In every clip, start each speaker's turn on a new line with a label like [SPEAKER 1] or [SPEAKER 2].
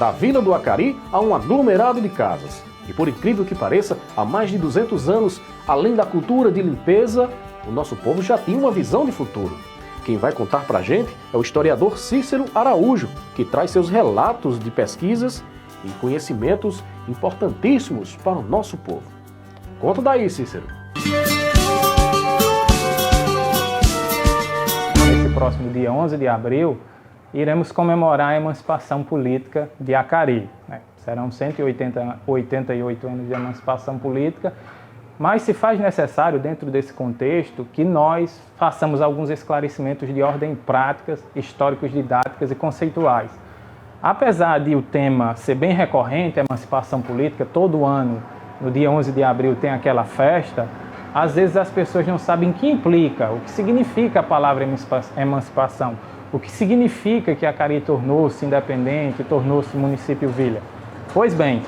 [SPEAKER 1] Da Vila do Acari a um aglomerado de casas. E por incrível que pareça, há mais de 200 anos, além da cultura de limpeza, o nosso povo já tinha uma visão de futuro. Quem vai contar pra gente é o historiador Cícero Araújo, que traz seus relatos de pesquisas e conhecimentos importantíssimos para o nosso povo. Conta daí, Cícero.
[SPEAKER 2] Nesse próximo dia 11 de abril, iremos comemorar a emancipação política de Acari. Serão 188 anos de emancipação política, mas se faz necessário, dentro desse contexto, que nós façamos alguns esclarecimentos de ordem práticas, históricos, didáticas e conceituais. Apesar de o tema ser bem recorrente, a emancipação política, todo ano, no dia 11 de abril, tem aquela festa, às vezes as pessoas não sabem o que implica, o que significa a palavra emancipação, o que significa que Acari tornou-se independente, tornou-se município-vila. Pois bem,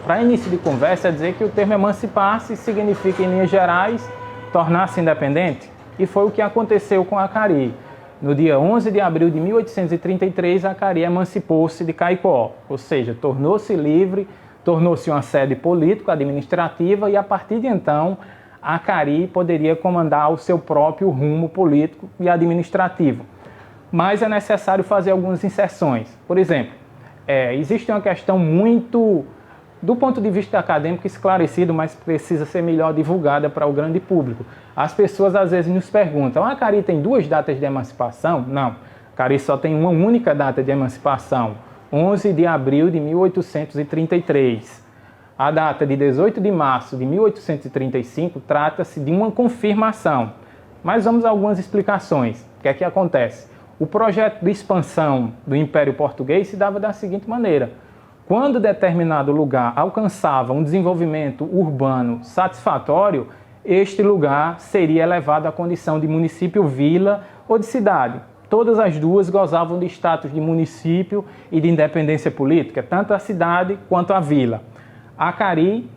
[SPEAKER 2] para início de conversa, é dizer que o termo emancipar-se significa, em linhas gerais, tornar-se independente, e foi o que aconteceu com Acari. No dia 11 de abril de 1833, Acari emancipou-se de Caicó, ou seja, tornou-se livre, tornou-se uma sede político-administrativa e, a partir de então, Acari poderia comandar o seu próprio rumo político e administrativo. Mas é necessário fazer algumas inserções. Por exemplo, existe uma questão muito, do ponto de vista acadêmico, esclarecido, mas precisa ser melhor divulgada para o grande público. As pessoas às vezes nos perguntam, Acari tem duas datas de emancipação? Não, Acari só tem uma única data de emancipação, 11 de abril de 1833. A data de 18 de março de 1835 trata-se de uma confirmação. Mas vamos a algumas explicações. O que é que acontece? O projeto de expansão do Império Português se dava da seguinte maneira. Quando determinado lugar alcançava um desenvolvimento urbano satisfatório, este lugar seria elevado à condição de município-vila ou de cidade. Todas as duas gozavam de status de município e de independência política, tanto a cidade quanto a vila. Acari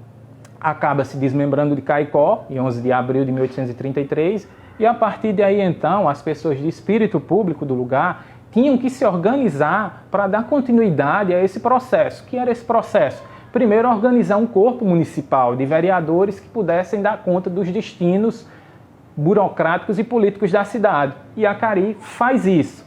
[SPEAKER 2] acaba se desmembrando de Caicó, em 11 de abril de 1833, e a partir daí então as pessoas de espírito público do lugar tinham que se organizar para dar continuidade a esse processo. O que era esse processo? Primeiro, organizar um corpo municipal de vereadores que pudessem dar conta dos destinos burocráticos e políticos da cidade. E Acari faz isso.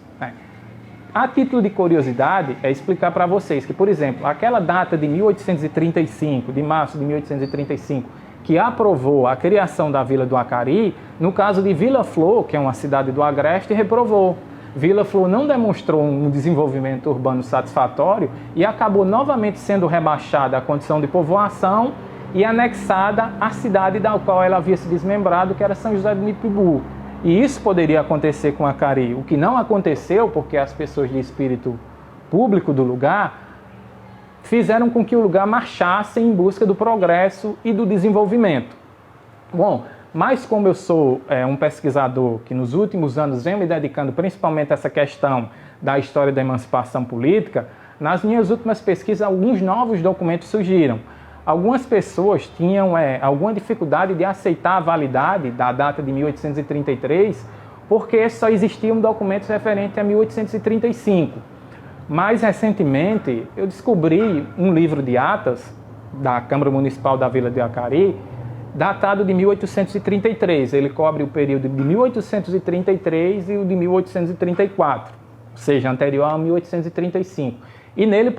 [SPEAKER 2] A título de curiosidade, é explicar para vocês que, por exemplo, aquela data de 1835, de março de 1835, que aprovou a criação da Vila do Acari, no caso de Vila Flor, que é uma cidade do Agreste, reprovou. Vila Flor não demonstrou um desenvolvimento urbano satisfatório e acabou novamente sendo rebaixada à condição de povoação e anexada à cidade da qual ela havia se desmembrado, que era São José do Mipibu. E isso poderia acontecer com Acari. O que não aconteceu, porque as pessoas de espírito público do lugar fizeram com que o lugar marchasse em busca do progresso e do desenvolvimento. Bom, mas como eu sou um pesquisador que nos últimos anos vem me dedicando principalmente a essa questão da história da emancipação política, nas minhas últimas pesquisas alguns novos documentos surgiram. Algumas pessoas tinham alguma dificuldade de aceitar a validade da data de 1833, porque só existiam documentos referentes a 1835. Mais recentemente, eu descobri um livro de atas da Câmara Municipal da Vila de Acari, datado de 1833. Ele cobre o período de 1833 e o de 1834, ou seja, anterior a 1835. E nele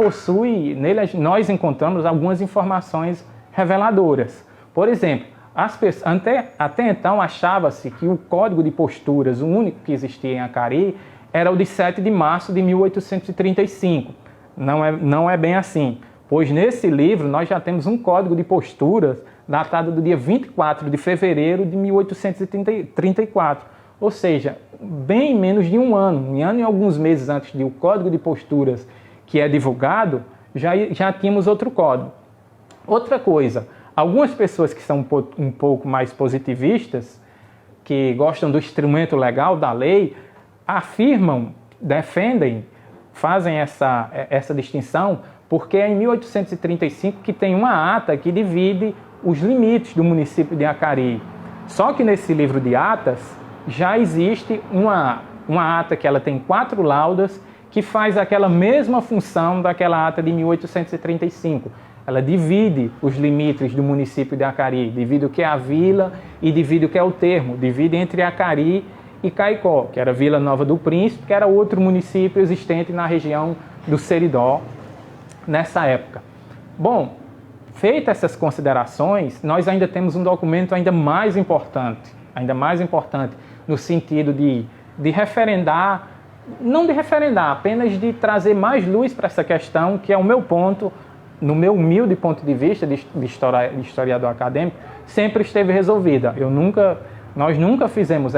[SPEAKER 2] nós encontramos algumas informações reveladoras. Por exemplo, até então achava-se que o código de posturas, o único que existia em Acari, era o de 7 de março de 1835. Não é bem assim, pois nesse livro nós já temos um código de posturas datado do dia 24 de fevereiro de 1834. Ou seja, bem menos de um ano e alguns meses antes do código de posturas que é divulgado, já tínhamos outro código. Outra coisa, algumas pessoas que são um pouco mais positivistas, que gostam do instrumento legal da lei, afirmam, defendem, fazem essa distinção, porque é em 1835 que tem uma ata que divide os limites do município de Acari. Só que nesse livro de atas já existe uma ata que ela tem 4 laudas que faz aquela mesma função daquela ata de 1835. Ela divide os limites do município de Acari, divide o que é a vila e divide o que é o termo, divide entre Acari e Caicó, que era Vila Nova do Príncipe, que era outro município existente na região do Seridó nessa época. Bom, feitas essas considerações, nós ainda temos um documento ainda mais importante no sentido de referendar, não de referendar, apenas de trazer mais luz para essa questão, que é o meu ponto, no meu humilde ponto de vista de historiador acadêmico, sempre esteve resolvida. Nós nunca fizemos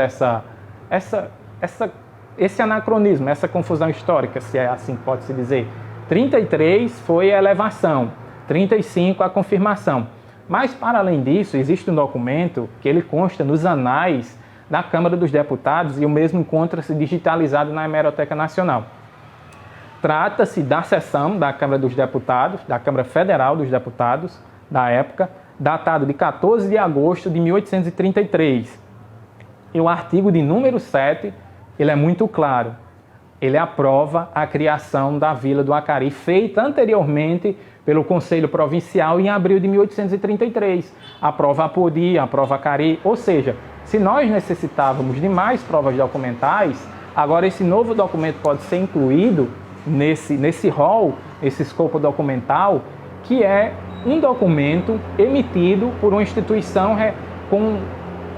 [SPEAKER 2] esse anacronismo, essa confusão histórica, se é assim que pode se dizer. 33 foi a elevação, 35 a confirmação. Mas, para além disso, existe um documento que ele consta nos anais da Câmara dos Deputados e o mesmo encontra-se digitalizado na Hemeroteca Nacional. Trata-se da sessão da Câmara dos Deputados, da Câmara Federal dos Deputados, da época, datado de 14 de agosto de 1833. E o artigo de número 7, ele é muito claro. Ele aprova a criação da Vila do Acari, feita anteriormente pelo Conselho Provincial em abril de 1833. Aprova Apodi, aprova Acari, ou seja, se nós necessitávamos de mais provas documentais, agora esse novo documento pode ser incluído nesse rol, esse escopo documental, que é um documento emitido por uma instituição com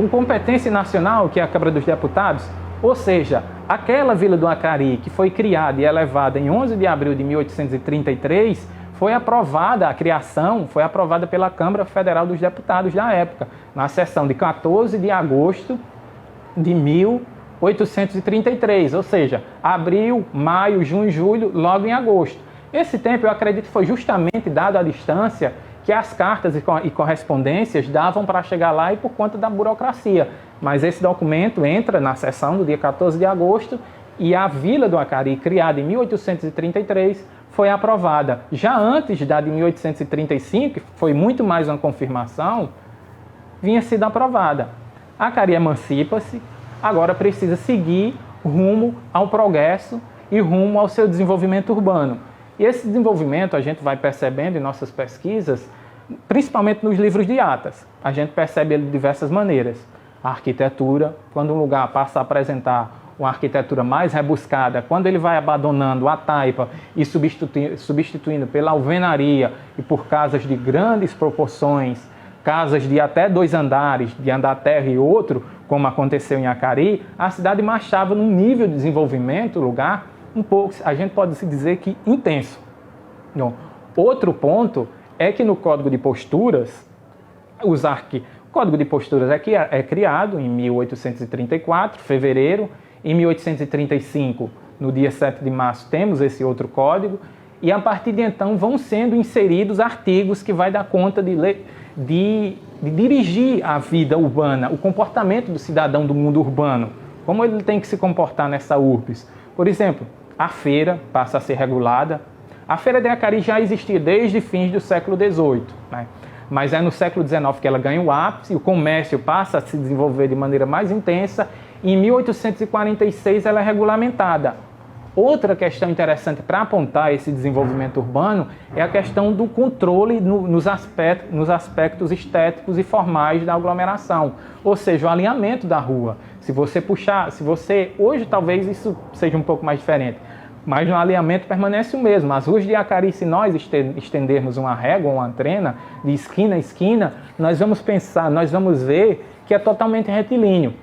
[SPEAKER 2] competência nacional, que é a Câmara dos Deputados, ou seja, aquela Vila do Acari que foi criada e elevada em 11 de abril de 1833, foi aprovada, a criação foi aprovada pela Câmara Federal dos Deputados da época, na sessão de 14 de agosto de 1833, ou seja, abril, maio, junho, julho, logo em agosto. Esse tempo, eu acredito que foi justamente dado a distância que as cartas e correspondências davam para chegar lá e por conta da burocracia. Mas esse documento entra na sessão do dia 14 de agosto e a Vila do Acari, criada em 1833, foi aprovada. Já antes da de 1835, que foi muito mais uma confirmação, vinha sido aprovada. Acari emancipa-se, agora precisa seguir rumo ao progresso e rumo ao seu desenvolvimento urbano. E esse desenvolvimento a gente vai percebendo em nossas pesquisas, principalmente nos livros de atas. A gente percebe ele de diversas maneiras. A arquitetura, quando um lugar passa a apresentar uma arquitetura mais rebuscada, quando ele vai abandonando a taipa e substituindo pela alvenaria e por casas de grandes proporções, casas de até 2 andares, de andar terra e outro, como aconteceu em Acari, a cidade marchava num nível de desenvolvimento, lugar, um pouco, a gente pode se dizer que intenso. Então, outro ponto é que no Código de Posturas, o Código de Posturas é criado em 1834, fevereiro. Em 1835, no dia 7 de março, temos esse outro código. E a partir de então vão sendo inseridos artigos que vai dar conta de dirigir a vida urbana, o comportamento do cidadão do mundo urbano. Como ele tem que se comportar nessa urbis. Por exemplo, a feira passa a ser regulada. A feira de Acari já existia desde fins do século XVIII, né? Mas é no século XIX que ela ganha o ápice, o comércio passa a se desenvolver de maneira mais intensa e em 1846 ela é regulamentada. Outra questão interessante para apontar esse desenvolvimento urbano é a questão do controle nos aspectos estéticos e formais da aglomeração, ou seja, o alinhamento da rua. Se você hoje talvez isso seja um pouco mais diferente, mas no alinhamento permanece o mesmo. As ruas de Acari, se nós estendermos uma régua, uma trena, de esquina a esquina, nós vamos ver que é totalmente retilíneo,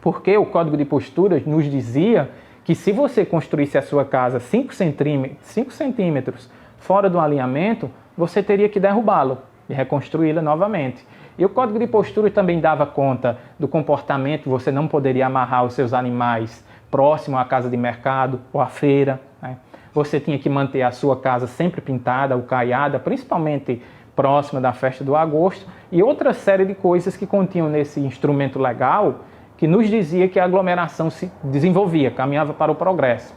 [SPEAKER 2] porque o Código de Posturas nos dizia que se você construísse a sua casa 5 centímetros fora do alinhamento, você teria que derrubá-lo e reconstruí-la novamente. E o Código de Posturas também dava conta do comportamento, você não poderia amarrar os seus animais próximo à casa de mercado ou à feira, né? Você tinha que manter a sua casa sempre pintada ou caiada, principalmente próxima da festa do agosto, e outra série de coisas que continham nesse instrumento legal que nos dizia que a aglomeração se desenvolvia, caminhava para o progresso.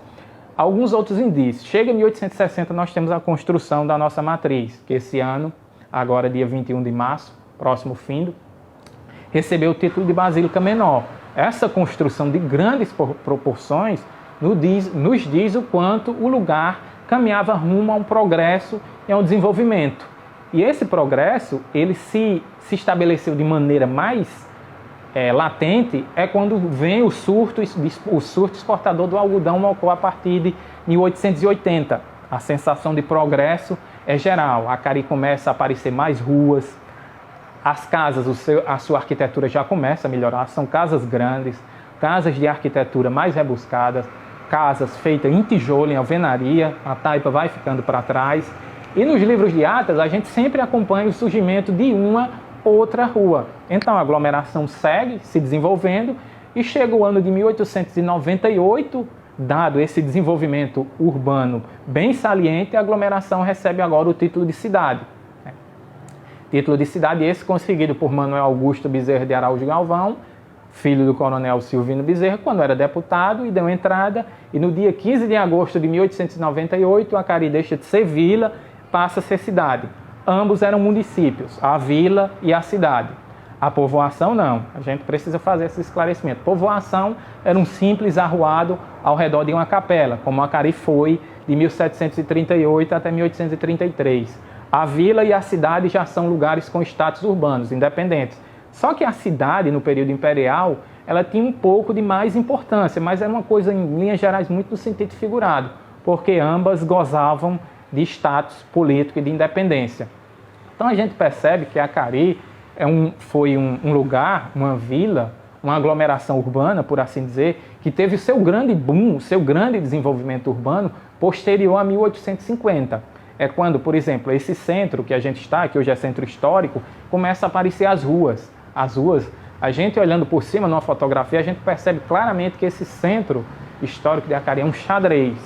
[SPEAKER 2] Alguns outros indícios. Chega em 1860, nós temos a construção da nossa matriz, que esse ano, agora dia 21 de março, próximo findo, recebeu o título de Basílica Menor. Essa construção de grandes proporções nos diz o quanto o lugar caminhava rumo a um progresso e a um desenvolvimento. E esse progresso, ele se estabeleceu de maneira mais latente, é quando vem o surto exportador do algodão a partir de 1880. A sensação de progresso é geral. Acari começa a aparecer mais ruas, as casas, a sua arquitetura já começa a melhorar, são casas grandes, casas de arquitetura mais rebuscadas, casas feitas em tijolo, em alvenaria, a taipa vai ficando para trás. E nos livros de atas, a gente sempre acompanha o surgimento de uma outra rua. Então a aglomeração segue se desenvolvendo e chega o ano de 1898, dado esse desenvolvimento urbano bem saliente, a aglomeração recebe agora o título de cidade. Título de cidade esse conseguido por Manuel Augusto Bezerra de Araújo Galvão, filho do coronel Silvino Bezerra, quando era deputado, e deu entrada, e no dia 15 de agosto de 1898, Acari deixa de ser vila, passa a ser cidade. Ambos eram municípios, a vila e a cidade. A povoação não, a gente precisa fazer esse esclarecimento. Povoação era um simples arruado ao redor de uma capela, como Acari foi de 1738 até 1833. A vila e a cidade já são lugares com status urbanos, independentes. Só que a cidade, no período imperial, ela tinha um pouco de mais importância, mas era uma coisa, em linhas gerais, muito no sentido figurado, porque ambas gozavam de status político e de independência. Então a gente percebe que Acari foi um lugar, uma vila, uma aglomeração urbana, por assim dizer, que teve o seu grande boom, o seu grande desenvolvimento urbano posterior a 1850. É quando, por exemplo, esse centro que a gente está, que hoje é centro histórico, começa a aparecer as ruas. As ruas, a gente olhando por cima numa fotografia, a gente percebe claramente que esse centro histórico de Acari é um xadrez.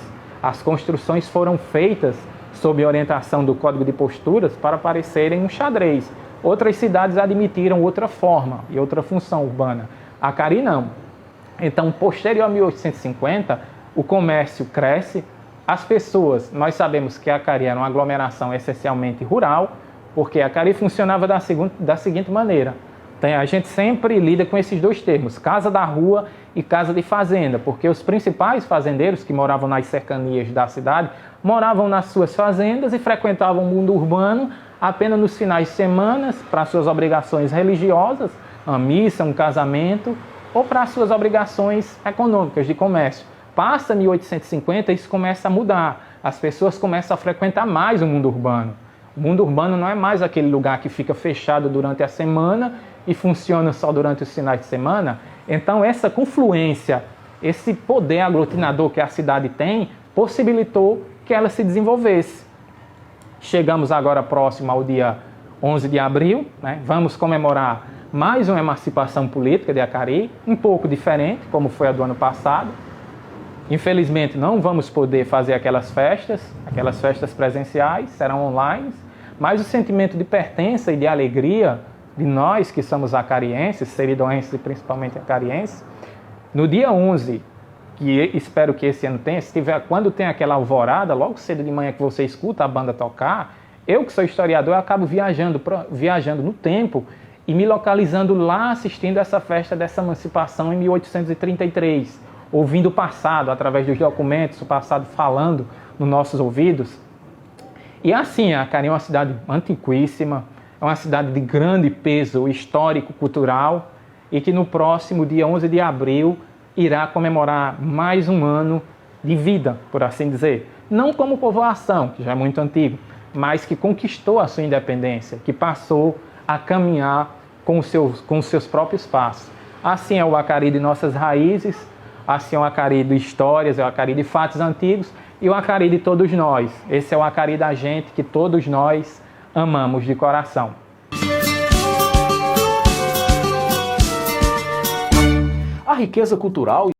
[SPEAKER 2] As construções foram feitas sob orientação do Código de Posturas para parecerem um xadrez. Outras cidades admitiram outra forma e outra função urbana. Acari não. Então, posterior a 1850, o comércio cresce. As pessoas, nós sabemos que Acari era uma aglomeração essencialmente rural, porque Acari funcionava da seguinte maneira. A gente sempre lida com esses dois termos, casa da rua e casa de fazenda, porque os principais fazendeiros que moravam nas cercanias da cidade moravam nas suas fazendas e frequentavam o mundo urbano apenas nos finais de semana para suas obrigações religiosas, uma missa, um casamento, ou para suas obrigações econômicas de comércio. Passa 1850 e isso começa a mudar. As pessoas começam a frequentar mais o mundo urbano. O mundo urbano não é mais aquele lugar que fica fechado durante a semana e funciona só durante os finais de semana. Então essa confluência, esse poder aglutinador que a cidade tem, possibilitou que ela se desenvolvesse. Chegamos agora próximo ao dia 11 de abril, né? Vamos comemorar mais uma emancipação política de Acari, um pouco diferente, como foi a do ano passado. Infelizmente não vamos poder fazer aquelas festas presenciais, serão online, mas o sentimento de pertença e de alegria de nós que somos acarienses, seridoenses e principalmente acarienses, no dia 11, que espero que esse ano tenha, quando tem aquela alvorada, logo cedo de manhã que você escuta a banda tocar, eu que sou historiador, eu acabo viajando no tempo e me localizando lá assistindo essa festa dessa emancipação em 1833, ouvindo o passado através dos documentos, o passado falando nos nossos ouvidos. E assim, Acari é uma cidade antiquíssima, é uma cidade de grande peso histórico-cultural e que no próximo dia 11 de abril irá comemorar mais um ano de vida, por assim dizer. Não como povoação, que já é muito antigo, mas que conquistou a sua independência, que passou a caminhar com os seus próprios passos. Assim é o Acari de nossas raízes, assim é o Acari de histórias, é o Acari de fatos antigos e o Acari de todos nós. Esse é o Acari da gente que todos nós amamos de coração.
[SPEAKER 1] A riqueza cultural